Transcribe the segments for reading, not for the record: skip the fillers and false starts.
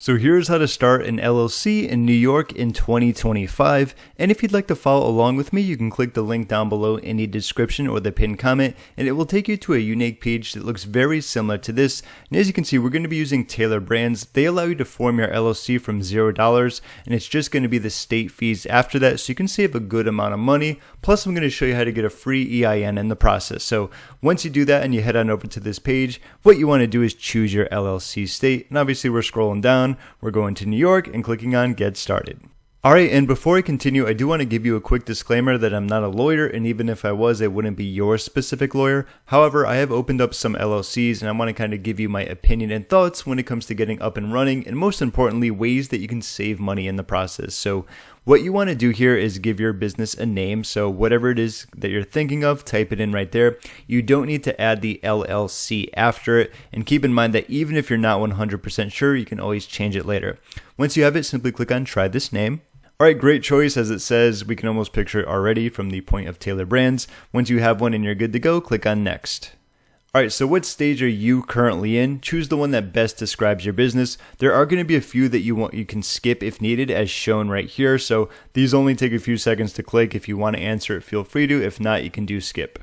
So here's how to start an LLC in New York in 2025, and if you'd like to follow along with me, you can click the link down below in the description or the pinned comment, and it will take you to a unique page that looks very similar to this. And as you can see, we're going to be using Taylor Brands. They allow you to form your LLC from $0, and it's just going to be the state fees after that, so you can save a good amount of money. Plus, I'm going to show you how to get a free EIN in the process. So once you do that and you head on over to this page, what you want to do is choose your LLC state, and obviously we're scrolling down. We're going to New York and clicking on Get Started. Alright, and before I continue, I do want to give you a quick disclaimer that I'm not a lawyer, and even if I was, I wouldn't be your specific lawyer. However, I have opened up some LLCs, and I want to kind of give you my opinion and thoughts when it comes to getting up and running, and most importantly, ways that you can save money in the process. So what you want to do here is give your business a name. So whatever it is that you're thinking of, type it in right there. You don't need to add the LLC after it. And keep in mind that even if you're not 100% sure, you can always change it later. Once you have it, simply click on Try This Name. Alright, great choice. As it says, we can almost picture it already from the point of Taylor Brands. Once you have one and you're good to go, click on Next. Alright, so what stage are you currently in? Choose the one that best describes your business. There are going to be a few that you can skip if needed, as shown right here. So these only take a few seconds to click. If you want to answer it, feel free to. If not, you can do skip.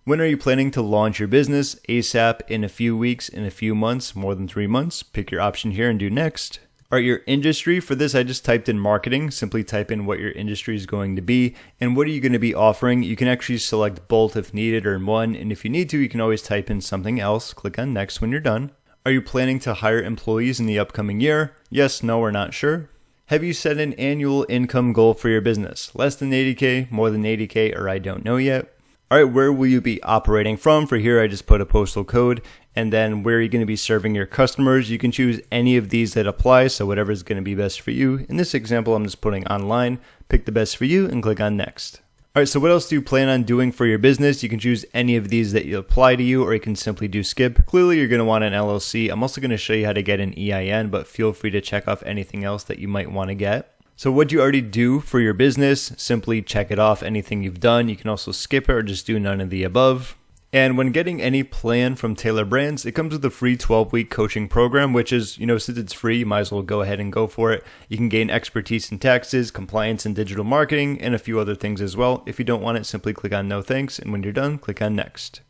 When are you planning to launch your business? ASAP, in a few weeks, in a few months, more than 3 months. Pick your option here and do next. Alright, your industry. For this, I just typed in marketing. Simply type in what your industry is going to be and what are you going to be offering. You can actually select both if needed or in one, and if you need to, you can always type in something else. Click on next when you're done. Are you planning to hire employees in the upcoming year? Yes, no, or not sure. Have you set an annual income goal for your business? Less than 80K, more than 80K, or I don't know yet. Alright, where will you be operating from? For here, I just put a postal code. And then where are you going to be serving your customers? You can choose any of these that apply, so whatever is going to be best for you. In this example, I'm just putting online. Pick the best for you and click on Next. Alright, so what else do you plan on doing for your business? You can choose any of these that apply to you, or you can simply do skip. Clearly, you're going to want an LLC. I'm also going to show you how to get an EIN, but feel free to check off anything else that you might want to get. So what you already do for your business, simply check it off, anything you've done. You can also skip it or just do none of the above. And when getting any plan from Taylor Brands, it comes with a free 12-week coaching program, which is, since it's free, you might as well go ahead and go for it. You can gain expertise in taxes, compliance, and digital marketing, and a few other things as well. If you don't want it, simply click on No Thanks, and when you're done, click on Next.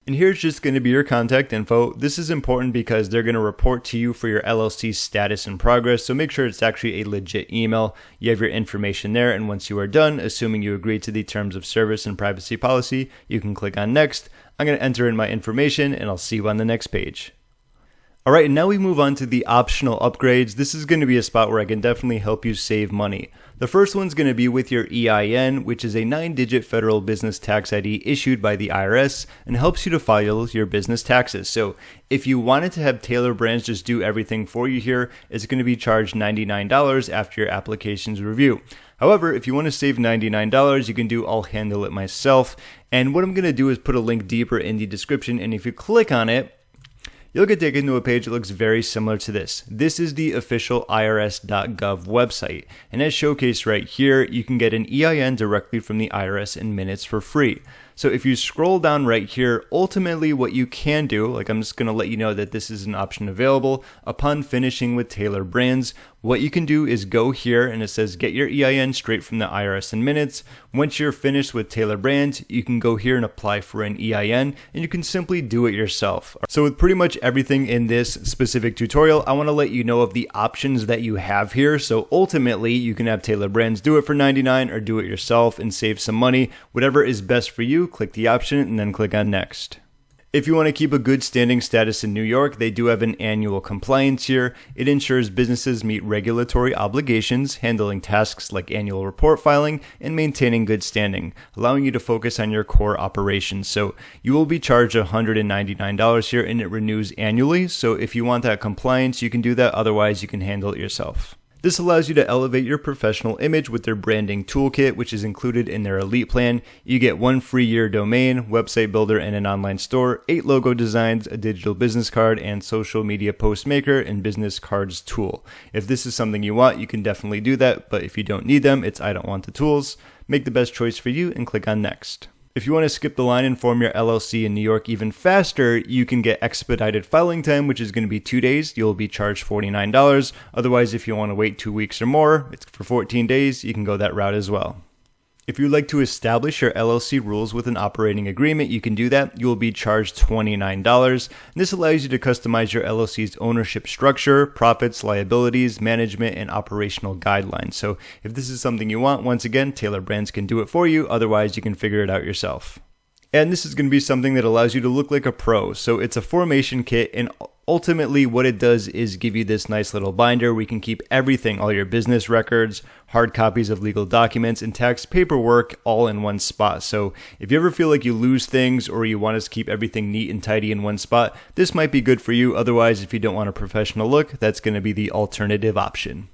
And here's just going to be your contact info. This is important because they're going to report to you for your LLC status and progress, so make sure it's actually a legit email. You have your information there, and once you are done, assuming you agree to the terms of service and privacy policy, you can click on Next. I'm going to enter in my information, and I'll see you on the next page. Alright, and now we move on to the optional upgrades. This is going to be a spot where I can definitely help you save money. The first one's going to be with your EIN, which is a 9-digit federal business tax ID issued by the IRS and helps you to file your business taxes. So if you wanted to have Taylor Brands just do everything for you here, it's going to be charged $99 after your application's review. However, if you want to save $99, you can do I'll handle it myself. And what I'm going to do is put a link deeper in the description, and if you click on it, you'll get taken to a page that looks very similar to this. This is the official irs.gov website. And as showcased right here, you can get an EIN directly from the IRS in minutes for free. So if you scroll down right here, ultimately what you can do, like I'm just going to let you know that this is an option available upon finishing with Taylor Brands. What you can do is go here and it says get your EIN straight from the IRS in minutes. Once you're finished with Taylor Brands, you can go here and apply for an EIN, and you can simply do it yourself. So with pretty much everything in this specific tutorial, I want to let you know of the options that you have here. So ultimately, you can have Taylor Brands do it for $99 or do it yourself and save some money. Whatever is best for you, click the option and then click on Next. If you want to keep a good standing status in New York, they do have an annual compliance here. It ensures businesses meet regulatory obligations, handling tasks like annual report filing and maintaining good standing, allowing you to focus on your core operations. So you will be charged $199 here, and it renews annually. So if you want that compliance, you can do that. Otherwise, you can handle it yourself. This allows you to elevate your professional image with their branding toolkit, which is included in their Elite plan. You get 1 free year domain, website builder, and an online store, 8 logo designs, a digital business card, and social media post maker and business cards tool. If this is something you want, you can definitely do that, but if you don't need them, it's I don't want the tools. Make the best choice for you and click on Next. If you want to skip the line and form your LLC in New York even faster, you can get expedited filing time, which is going to be 2 days. You'll be charged $49. Otherwise, if you want to wait 2 weeks or more, it's for 14 days. You can go that route as well. If you'd like to establish your LLC rules with an operating agreement, you can do that. You will be charged $29. And this allows you to customize your LLC's ownership structure, profits, liabilities, management, and operational guidelines. So if this is something you want, once again, Taylor Brands can do it for you. Otherwise, you can figure it out yourself. And this is going to be something that allows you to look like a pro. So it's a formation kit, and ultimately what it does is give you this nice little binder where you can keep everything, all your business records, hard copies of legal documents, and tax paperwork all in one spot. So if you ever feel like you lose things or you want to keep everything neat and tidy in one spot, this might be good for you. Otherwise, if you don't want a professional look, that's going to be the alternative option.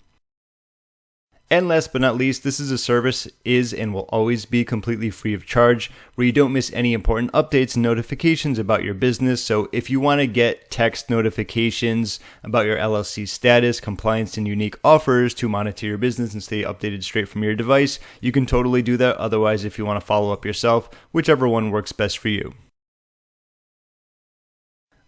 And last but not least, this is a service and will always be completely free of charge, where you don't miss any important updates and notifications about your business. So if you want to get text notifications about your LLC status, compliance, and unique offers to monitor your business and stay updated straight from your device, you can totally do that. Otherwise, if you want to follow up yourself, whichever one works best for you.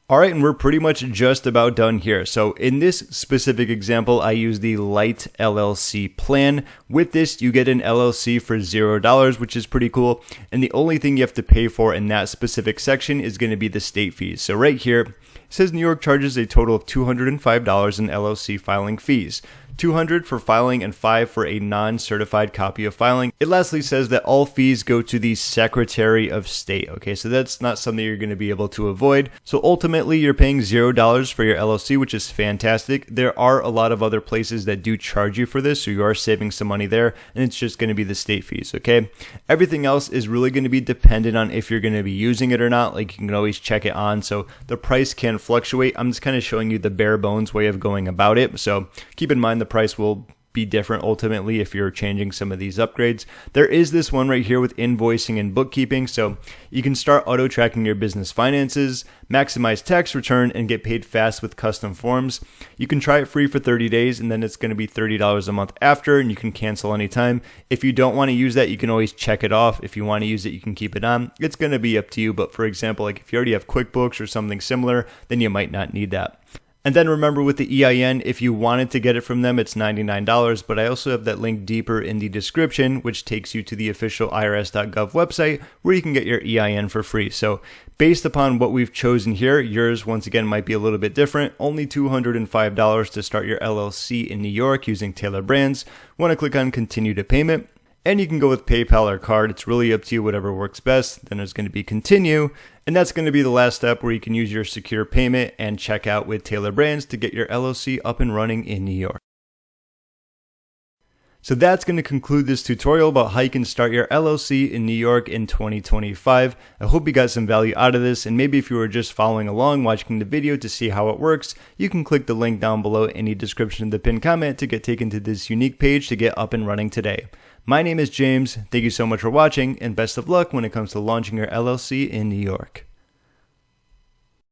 All right, and we're pretty much just about done here. So in this specific example, I use the Light LLC plan. With this, you get an LLC for $0, which is pretty cool. And the only thing you have to pay for in that specific section is going to be the state fees. So right here, it says New York charges a total of $205 in LLC filing fees. $200 for filing and $5 for a non-certified copy of filing. It lastly says that all fees go to the Secretary of State. Okay, so that's not something you're going to be able to avoid. So ultimately, you're paying $0 for your LLC, which is fantastic. There are a lot of other places that do charge you for this, so you are saving some money there, and it's just going to be the state fees, okay? Everything else is really going to be dependent on if you're going to be using it or not. Like, you can always check it on, so the price can fluctuate. I'm just kind of showing you the bare bones way of going about it, so keep in mind the price will be different ultimately if you're changing some of these upgrades. There is this one right here with invoicing and bookkeeping, so you can start auto tracking your business finances, maximize tax return, and get paid fast with custom forms. You can try it free for 30 days, and then it's going to be $30 a month after, and you can cancel anytime. If you don't want to use that, you can always check it off. If you want to use it, you can keep it on. It's going to be up to you, but for example, like if you already have QuickBooks or something similar, then you might not need that. And then remember with the EIN, if you wanted to get it from them, it's $99, but I also have that link deeper in the description, which takes you to the official irs.gov website where you can get your EIN for free. So based upon what we've chosen here, yours once again might be a little bit different. Only $205 to start your LLC in New York using Taylor Brands. Want to click on continue to payment. And you can go with PayPal or card. It's really up to you, whatever works best. Then there's going to be continue. And that's going to be the last step where you can use your secure payment and check out with Taylor Brands to get your LLC up and running in New York. So that's going to conclude this tutorial about how you can start your LLC in New York in 2025. I hope you got some value out of this, and maybe if you were just following along watching the video to see how it works, you can click the link down below in the description of the pinned comment to get taken to this unique page to get up and running today. My name is James. Thank you so much for watching, and best of luck when it comes to launching your LLC in New York.